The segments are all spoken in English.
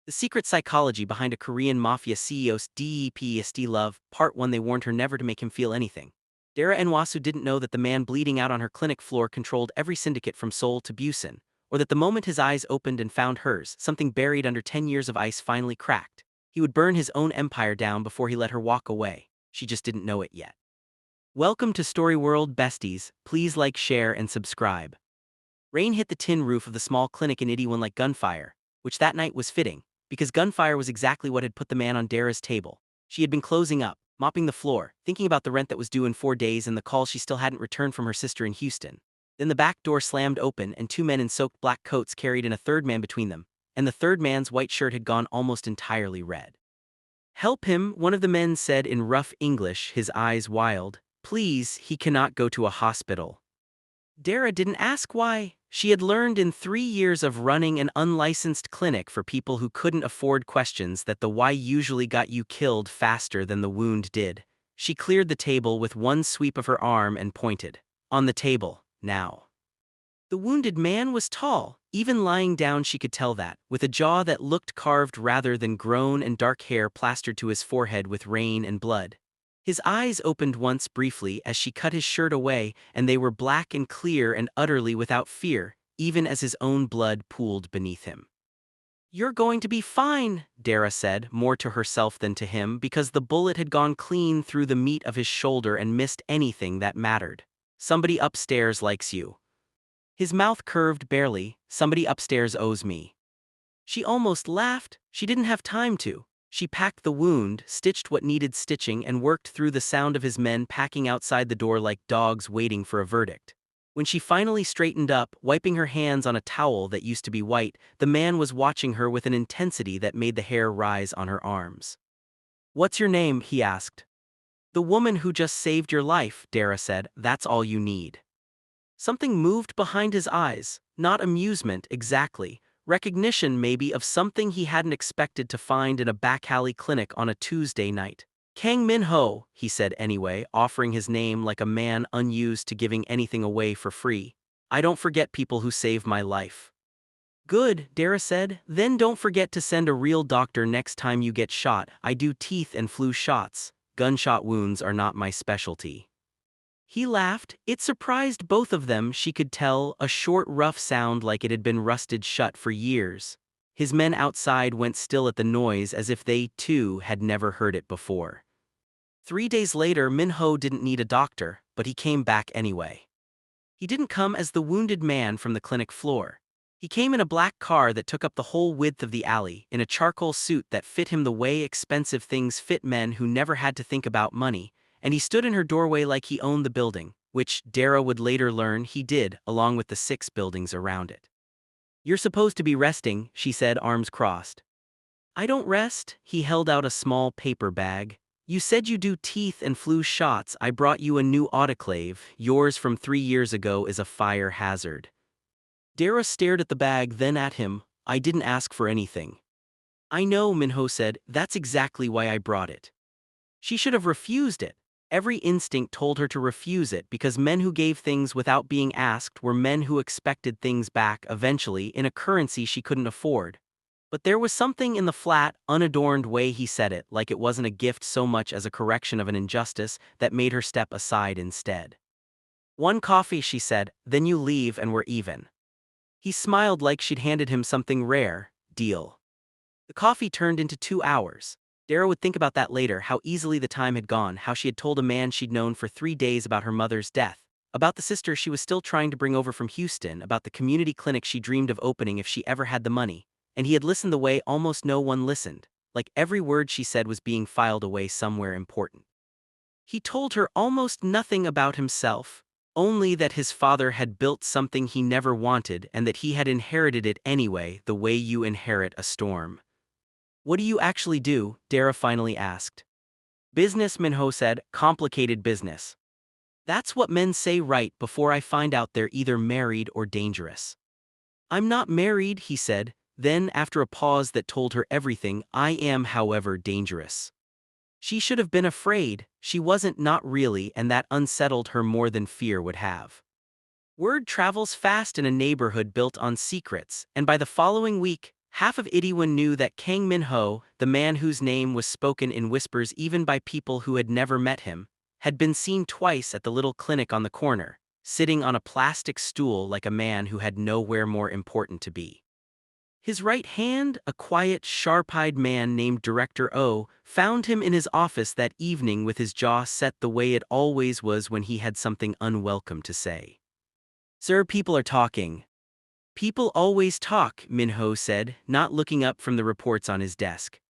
The secret psychology behind a Korean mafia CEO's DEPSD love, Part 1. They warned her never to make him feel anything. Dera Nwosu didn't know that the man bleeding out on her clinic floor controlled every syndicate from Seoul to Busan, or that the moment his eyes opened and found hers, something buried under 10 years of ice finally cracked. He would burn his own empire down before he let her walk away. She just didn't know it yet. Welcome to Story World, besties. Please like, share, and subscribe. Rain hit the tin roof of the small clinic in Itaewon like gunfire, which that night was fitting, because gunfire was exactly what had put the man on Dera's table. She had been closing up, mopping the floor, thinking about the rent that was due in 4 days and the call she still hadn't returned from her sister in Houston. Then the back door slammed open and 2 men in soaked black coats carried in a third man between them, and the third man's white shirt had gone almost entirely red. "Help him," one of the men said in rough English, his eyes wild. "Please, he cannot go to a hospital." Dera didn't ask why. She had learned in 3 years of running an unlicensed clinic for people who couldn't afford questions that the why usually got you killed faster than the wound did. She cleared the table with one sweep of her arm and pointed. On the table, now. The wounded man was tall. Even lying down she could tell that, with a jaw that looked carved rather than grown and dark hair plastered to his forehead with rain and blood. His eyes opened once briefly as she cut his shirt away, and they were black and clear and utterly without fear, even as his own blood pooled beneath him. "You're going to be fine," Dera said, more to herself than to him, because the bullet had gone clean through the meat of his shoulder and missed anything that mattered. "Somebody upstairs likes you." His mouth curved barely. "Somebody upstairs owes me." She almost laughed. She didn't have time to. She packed the wound, stitched what needed stitching, and worked through the sound of his men packing outside the door like dogs waiting for a verdict. When she finally straightened up, wiping her hands on a towel that used to be white, the man was watching her with an intensity that made the hair rise on her arms. "What's your name?" he asked. "The woman who just saved your life," Dera said. "That's all you need." Something moved behind his eyes, not amusement exactly. Recognition maybe of something he hadn't expected to find in a back alley clinic on a Tuesday night. "Kang Min-ho," he said anyway, offering his name like a man unused to giving anything away for free. "I don't forget people who save my life." "Good," Dera said. "Then don't forget to send a real doctor next time you get shot. I do teeth and flu shots. Gunshot wounds are not my specialty." He laughed. It surprised both of them, she could tell, a short rough sound like it had been rusted shut for years. His men outside went still at the noise as if they, too, had never heard it before. 3 days later, Min-ho didn't need a doctor, but he came back anyway. He didn't come as the wounded man from the clinic floor. He came in a black car that took up the whole width of the alley, in a charcoal suit that fit him the way expensive things fit men who never had to think about money, and he stood in her doorway like he owned the building, which Dera would later learn he did, along with the 6 buildings around it. "You're supposed to be resting," she said, arms crossed. "I don't rest." He held out a small paper bag. "You said you do teeth and flu shots. I brought you a new autoclave. Yours from 3 years ago is a fire hazard." Dera stared at the bag, then at him. "I didn't ask for anything." "I know," Min-ho said. "That's exactly why I brought it." She should have refused it. Every instinct told her to refuse it because men who gave things without being asked were men who expected things back eventually in a currency she couldn't afford. But there was something in the flat, unadorned way he said it, like it wasn't a gift so much as a correction of an injustice, that made her step aside instead. "1 coffee," she said, "then you leave and we're even." He smiled like she'd handed him something rare. "Deal." The coffee turned into 2 hours. Dera would think about that later, how easily the time had gone, how she had told a man she'd known for 3 days about her mother's death, about the sister she was still trying to bring over from Houston, about the community clinic she dreamed of opening if she ever had the money, and he had listened the way almost no one listened, like every word she said was being filed away somewhere important. He told her almost nothing about himself, only that his father had built something he never wanted and that he had inherited it anyway, the way you inherit a storm. "What do you actually do?" Dera finally asked. "Business," Min-ho said. "Complicated business." "That's what men say right before I find out they're either married or dangerous." "I'm not married," he said. Then, after a pause that told her everything, "I am, however, dangerous." She should have been afraid. She wasn't, not really, and that unsettled her more than fear would have. Word travels fast in a neighborhood built on secrets, and by the following week, Half of Itaewon knew that Kang Min-ho, the man whose name was spoken in whispers even by people who had never met him, had been seen twice at the little clinic on the corner, sitting on a plastic stool like a man who had nowhere more important to be. His right hand, a quiet, sharp-eyed man named Director O, found him in his office that evening with his jaw set the way it always was when he had something unwelcome to say. "Sir, people are talking." "People always talk," Min-ho said, not looking up from the reports on his desk.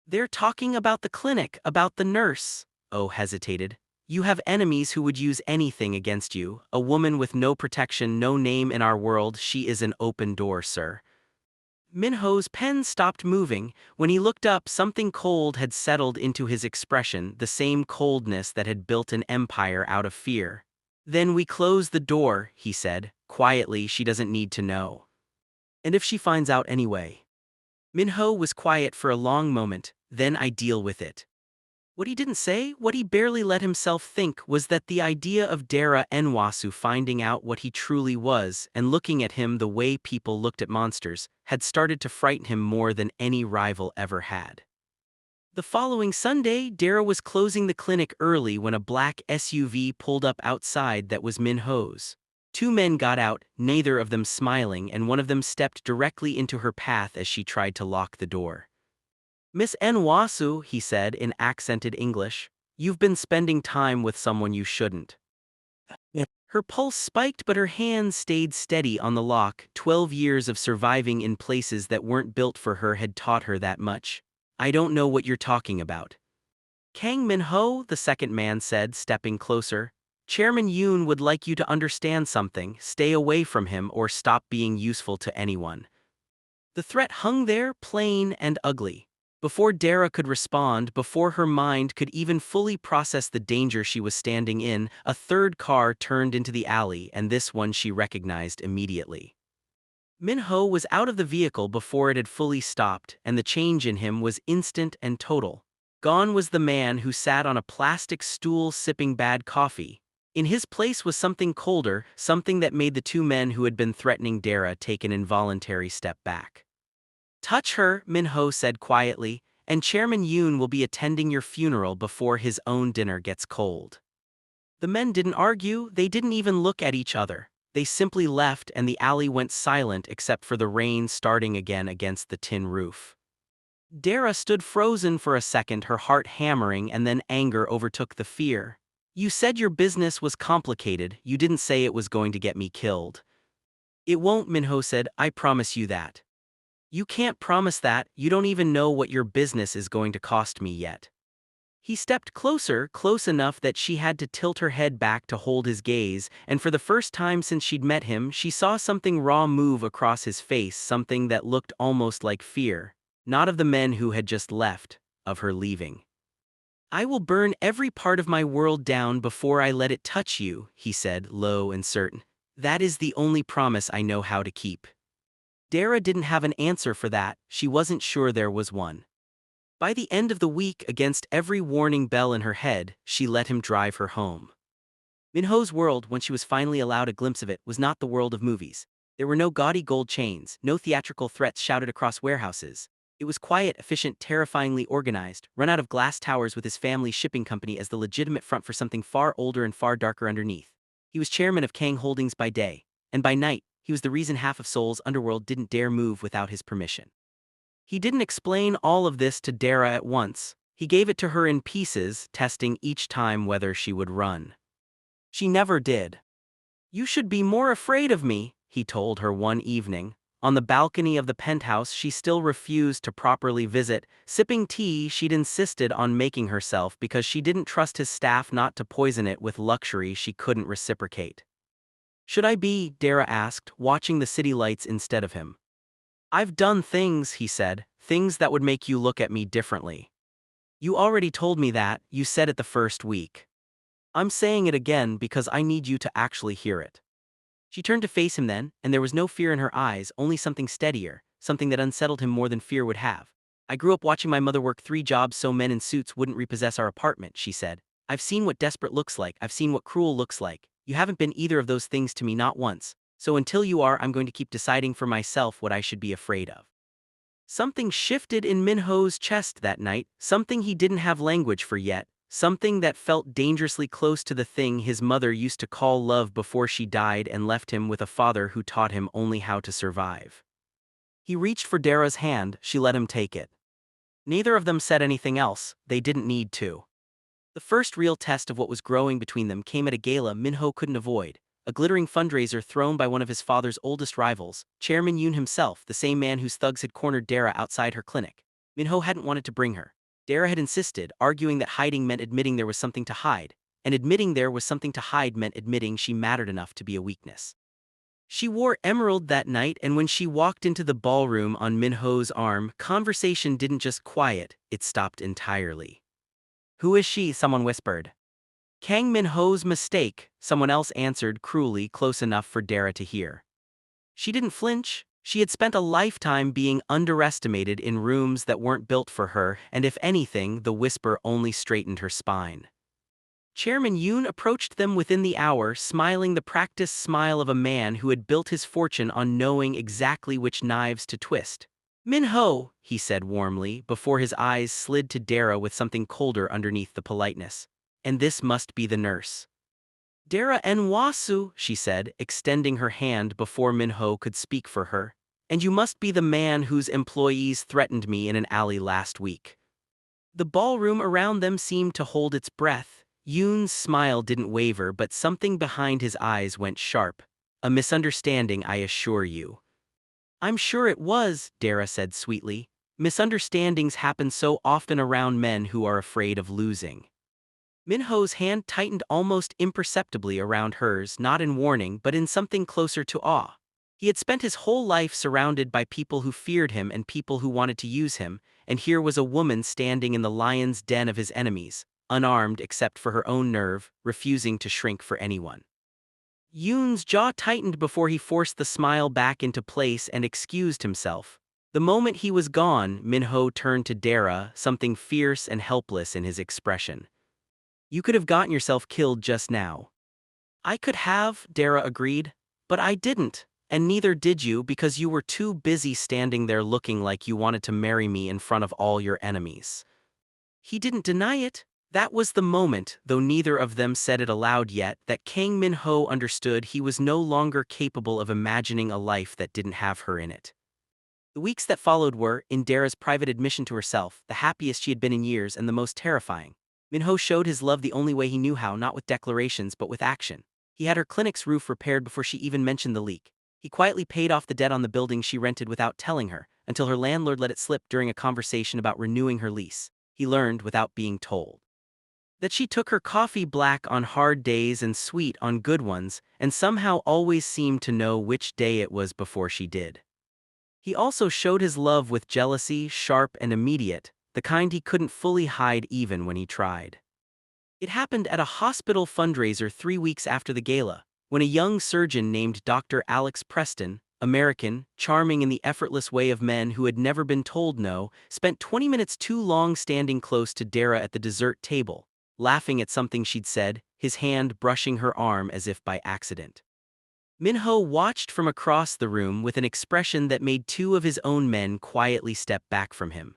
"They're talking about the clinic, about the nurse." Oh hesitated. "You have enemies who would use anything against you. A woman with no protection, no name in our world. She is an open door, sir." Min-ho's pen stopped moving. When he looked up, something cold had settled into his expression, the same coldness that had built an empire out of fear. "Then we close the door," he said, quietly. "She doesn't need to know." "And if she finds out anyway?" Min-ho was quiet for a long moment. "Then I deal with it." What he didn't say, what he barely let himself think, was that the idea of Dera Nwosu finding out what he truly was and looking at him the way people looked at monsters had started to frighten him more than any rival ever had. The following Sunday, Dera was closing the clinic early when a black SUV pulled up outside that was Min-ho's. Two men got out, neither of them smiling, and one of them stepped directly into her path as she tried to lock the door. "Miss Nwosu," he said in accented English, "you've been spending time with someone you shouldn't." Her pulse spiked but her hand stayed steady on the lock. 12 years of surviving in places that weren't built for her had taught her that much. "I don't know what you're talking about." "Kang Min-ho," the second man said, stepping closer. "Chairman Yoon would like you to understand something. Stay away from him or stop being useful to anyone." The threat hung there, plain and ugly. Before Dera could respond, before her mind could even fully process the danger she was standing in, a third car turned into the alley, and this one she recognized immediately. Min-ho was out of the vehicle before it had fully stopped, and the change in him was instant and total. Gone was the man who sat on a plastic stool sipping bad coffee. In his place was something colder, something that made the two men who had been threatening Dera take an involuntary step back. "Touch her," Min-ho said quietly, "and Chairman Yoon will be attending your funeral before his own dinner gets cold." The men didn't argue, they didn't even look at each other. They simply left and the alley went silent except for the rain starting again against the tin roof. Dera stood frozen for a second, her heart hammering, and then anger overtook the fear. "You said your business was complicated, you didn't say it was going to get me killed." "It won't," Min-ho said, "I promise you that." "You can't promise that, you don't even know what your business is going to cost me yet." He stepped closer, close enough that she had to tilt her head back to hold his gaze, and for the first time since she'd met him, she saw something raw move across his face, something that looked almost like fear. Not of the men who had just left, of her leaving. "I will burn every part of my world down before I let it touch you," he said, low and certain. "That is the only promise I know how to keep." Dera didn't have an answer for that, she wasn't sure there was one. By the end of the week, against every warning bell in her head, she let him drive her home. Min-ho's world, when she was finally allowed a glimpse of it, was not the world of movies. There were no gaudy gold chains, no theatrical threats shouted across warehouses. It was quiet, efficient, terrifyingly organized, run out of glass towers with his family's shipping company as the legitimate front for something far older and far darker underneath. He was chairman of Kang Holdings by day, and by night, he was the reason half of Seoul's underworld didn't dare move without his permission. He didn't explain all of this to Dera at once. He gave it to her in pieces, testing each time whether she would run. She never did. "You should be more afraid of me," he told her one evening. On the balcony of the penthouse she still refused to properly visit, sipping tea she'd insisted on making herself because she didn't trust his staff not to poison it with luxury she couldn't reciprocate. "Should I be?" Dera asked, watching the city lights instead of him. "I've done things," he said, "things that would make you look at me differently. You already told me that, you said it the first week. I'm saying it again because I need you to actually hear it." She turned to face him then, and there was no fear in her eyes, only something steadier, something that unsettled him more than fear would have. "I grew up watching my mother work 3 jobs so men in suits wouldn't repossess our apartment," she said. "I've seen what desperate looks like, I've seen what cruel looks like. You haven't been either of those things to me, not once. So until you are, I'm going to keep deciding for myself what I should be afraid of." Something shifted in Min-ho's chest that night, something he didn't have language for yet, something that felt dangerously close to the thing his mother used to call love before she died and left him with a father who taught him only how to survive. He reached for Dera's hand, she let him take it. Neither of them said anything else, they didn't need to. The first real test of what was growing between them came at a gala Min-ho couldn't avoid, a glittering fundraiser thrown by one of his father's oldest rivals, Chairman Yoon himself, the same man whose thugs had cornered Dera outside her clinic. Min-ho hadn't wanted to bring her. Dera had insisted, arguing that hiding meant admitting there was something to hide, and admitting there was something to hide meant admitting she mattered enough to be a weakness. She wore emerald that night, and when she walked into the ballroom on Min-ho's arm, conversation didn't just quiet, it stopped entirely. "Who is she?" someone whispered. "Kang Min-ho's mistake," someone else answered cruelly, close enough for Dera to hear. She didn't flinch. She had spent a lifetime being underestimated in rooms that weren't built for her, and if anything, the whisper only straightened her spine. Chairman Yoon approached them within the hour, smiling the practiced smile of a man who had built his fortune on knowing exactly which knives to twist. "Min-ho," he said warmly, before his eyes slid to Dera with something colder underneath the politeness. "And this must be the nurse." "Dera Nwosu," she said, extending her hand before Min-ho could speak for her. "And you must be the man whose employees threatened me in an alley last week." The ballroom around them seemed to hold its breath. Yoon's smile didn't waver, but something behind his eyes went sharp. "A misunderstanding, I assure you." "I'm sure it was," Dera said sweetly. "Misunderstandings happen so often around men who are afraid of losing." Min-ho's hand tightened almost imperceptibly around hers, not in warning but in something closer to awe. He had spent his whole life surrounded by people who feared him and people who wanted to use him, and here was a woman standing in the lion's den of his enemies, unarmed except for her own nerve, refusing to shrink for anyone. Yoon's jaw tightened before he forced the smile back into place and excused himself. The moment he was gone, Min-ho turned to Dera, something fierce and helpless in his expression. "You could have gotten yourself killed just now." "I could have," Dera agreed, "but I didn't, and neither did you because you were too busy standing there looking like you wanted to marry me in front of all your enemies." He didn't deny it. That was the moment, though neither of them said it aloud yet, that Kang Min-ho understood he was no longer capable of imagining a life that didn't have her in it. The weeks that followed were, in Dera's private admission to herself, the happiest she had been in years and the most terrifying. Min-ho showed his love the only way he knew how, not with declarations but with action. He had her clinic's roof repaired before she even mentioned the leak. He quietly paid off the debt on the building she rented without telling her, until her landlord let it slip during a conversation about renewing her lease. He learned without being told that she took her coffee black on hard days and sweet on good ones, and somehow always seemed to know which day it was before she did. He also showed his love with jealousy, sharp and immediate, the kind he couldn't fully hide even when he tried. It happened at a hospital fundraiser 3 weeks after the gala, when a young surgeon named Dr. Alex Preston, American, charming in the effortless way of men who had never been told no, spent 20 minutes too long standing close to Dera at the dessert table, laughing at something she'd said, his hand brushing her arm as if by accident. Min-ho watched from across the room with an expression that made 2 of his own men quietly step back from him.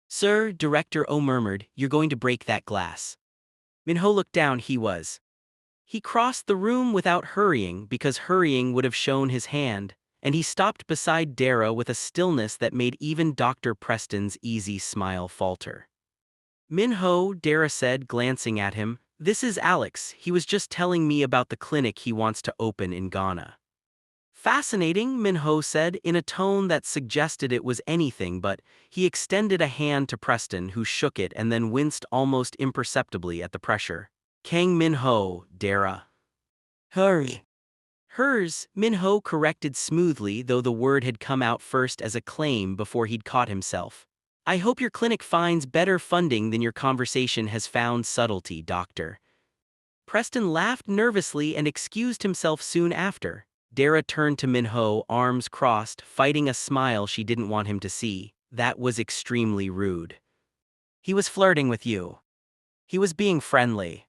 "Sir," Director O murmured, "you're going to break that glass." Min-ho looked down. He crossed the room without hurrying because hurrying would have shown his hand, and he stopped beside Dera with a stillness that made even Dr. Preston's easy smile falter. "Min-ho," Dera said, glancing at him, "this is Alex. He was just telling me about the clinic he wants to open in Ghana." "Fascinating," Min-ho said, in a tone that suggested it was anything but. He extended a hand to Preston, who shook it and then winced almost imperceptibly at the pressure. "Kang Min-ho, Dera." "Hurry." "Hers," Min-ho corrected smoothly, though the word had come out first as a claim before he'd caught himself. "I hope your clinic finds better funding than your conversation has found subtlety, doctor." Preston laughed nervously and excused himself soon after. Dera turned to Min-ho, arms crossed, fighting a smile she didn't want him to see. "That was extremely rude." "He was flirting with you." "He was being friendly."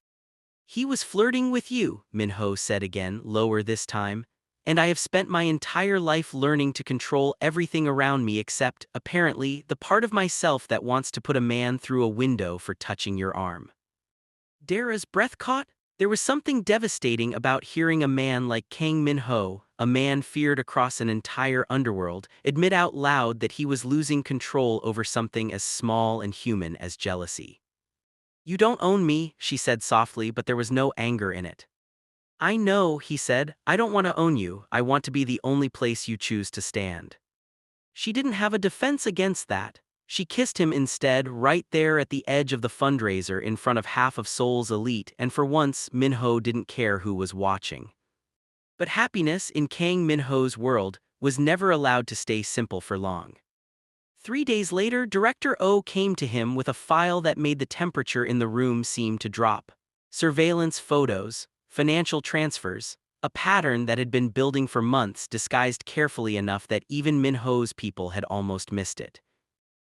"He was flirting with you," Min-ho said again, lower this time. and I have spent my entire life learning to control everything around me except, apparently, the part of myself that wants to put a man through a window for touching your arm." Dera's breath caught. There was something devastating about hearing a man like Kang Min-ho, a man feared across an entire underworld, admit out loud that he was losing control over something as small and human as jealousy. "You don't own me," she said softly, but there was no anger in it. "I know," he said. "I don't want to own you. I want to be the only place you choose to stand." She didn't have a defense against that. She kissed him instead, right there at the edge of the fundraiser in front of half of Seoul's elite, and for once, Min-ho didn't care who was watching. But happiness, in Kang Min-ho's world, was never allowed to stay simple for long. 3 days later, Director Oh came to him with a file that made the temperature in the room seem to drop. Surveillance photos, financial transfers, a pattern that had been building for months, disguised carefully enough that even Min-ho's people had almost missed it.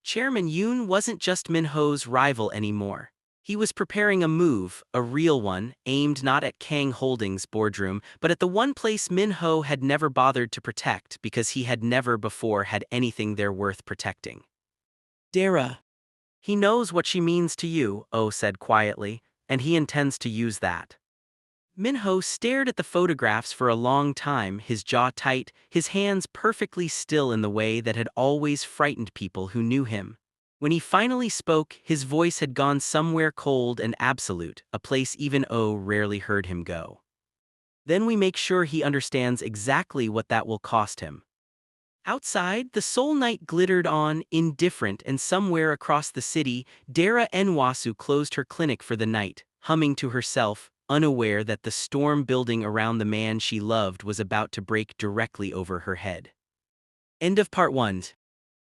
Chairman Yoon wasn't just Min-ho's rival anymore. He was preparing a move, a real one, aimed not at Kang Holdings' boardroom, but at the one place Min-ho had never bothered to protect because he had never before had anything there worth protecting. "Dera. He knows what she means to you," Oh said quietly, "and he intends to use that." Min-ho stared at the photographs for a long time, his jaw tight, his hands perfectly still in the way that had always frightened people who knew him. When he finally spoke, his voice had gone somewhere cold and absolute, a place even Oh rarely heard him go. "Then we make sure he understands exactly what that will cost him." Outside, the Seoul night glittered on, indifferent, and somewhere across the city, Dera Nwosu closed her clinic for the night, humming to herself, unaware that the storm building around the man she loved was about to break directly over her head. End of Part 1.